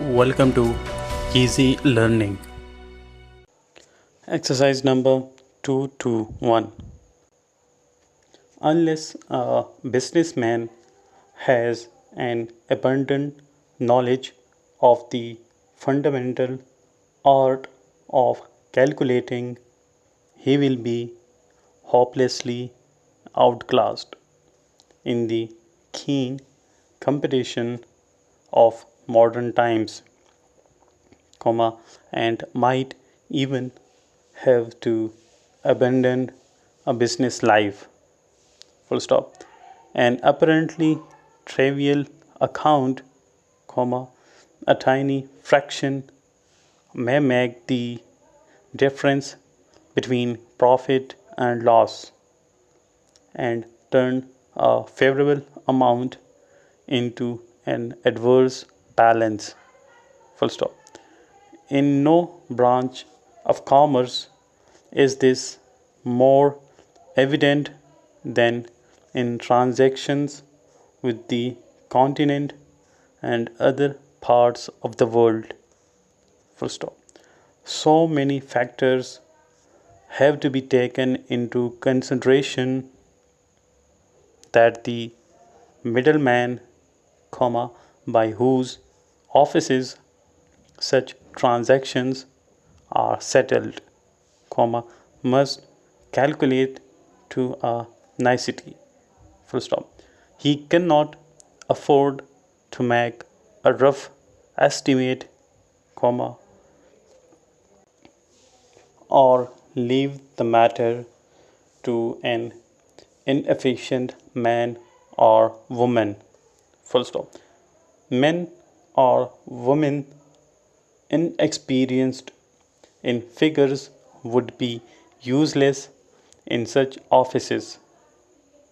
Welcome to Easy Learning. Exercise number 221. Unless a businessman has an abundant knowledge of the fundamental art of calculating, he will be hopelessly outclassed in the keen competition of modern times, and might even have to abandon a business life. Full stop. An apparently trivial account, a tiny fraction may make the difference between profit and loss and turn a favorable amount into an adverse balance. Full stop. In no branch of commerce is this more evident than in transactions with the continent and other parts of the world. Full stop. So many factors have to be taken into consideration that the middleman, by whose offices such transactions are settled, must calculate to a nicety. Full stop. He cannot afford to make a rough estimate, or leave the matter to an inefficient man or woman. Full stop. Men or women inexperienced in figures would be useless in such offices.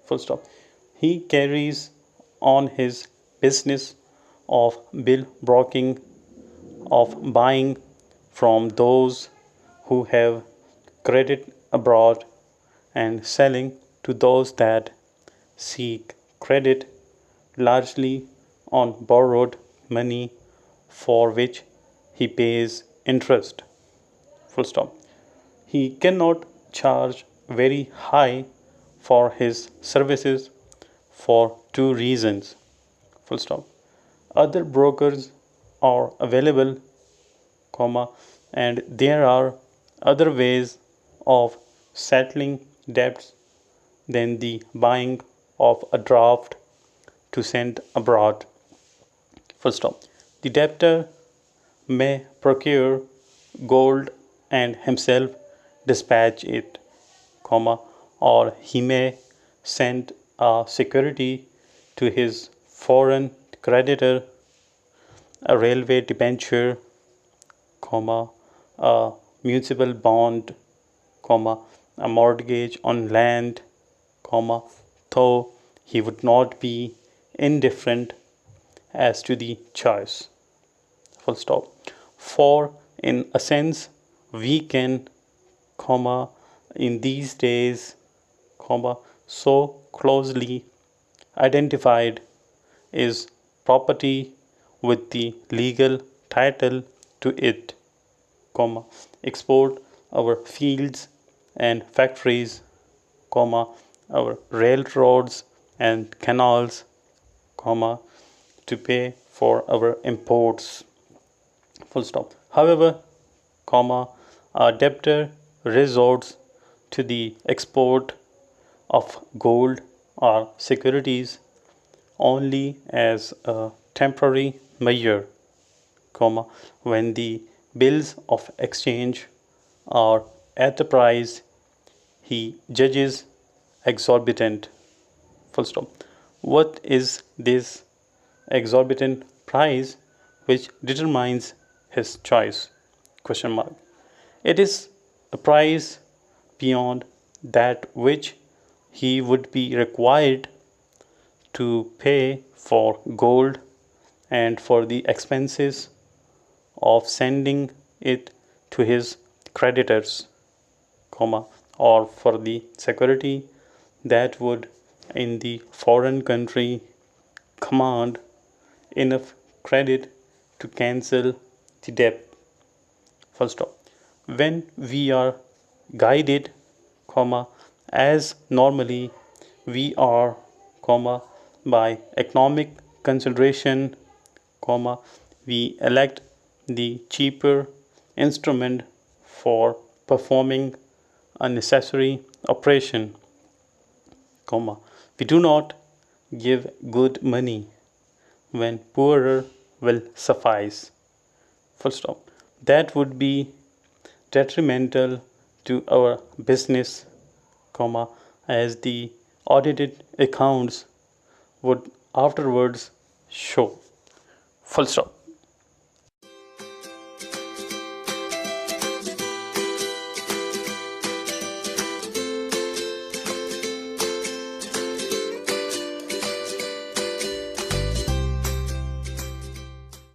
Full stop. He carries on his business of bill broking, of buying from those who have credit abroad and selling to those that seek credit, largely on borrowed money for which he pays interest. Full stop. He cannot charge very high for his services for two reasons. Full stop. Other brokers are available, and there are other ways of settling debts than the buying of a draft to send abroad. Full stop. The debtor may procure gold and himself dispatch it, or he may send a security to his foreign creditor, a railway debenture, a municipal bond, a mortgage on land, though he would not be indifferent as to the choice. Full stop. For in a sense we can, in these days, so closely identified is property with the legal title to it, export our fields and factories, our railroads and canals, to pay for our imports. Full stop. However, a debtor resorts to the export of gold or securities only as a temporary measure, when the bills of exchange are at a price he judges exorbitant. Full stop. What is this exorbitant price which determines his choice? Question mark. It is a price beyond that which he would be required to pay for gold and for the expenses of sending it to his creditors, or for the security that would in the foreign country command enough credit to cancel the debt. Full stop. When we are guided, as normally we are, by economic consideration, we elect the cheaper instrument for performing a necessary operation, we do not give good money when poorer will suffice. Full stop. That would be detrimental to our business, as the audited accounts would afterwards show. Full stop.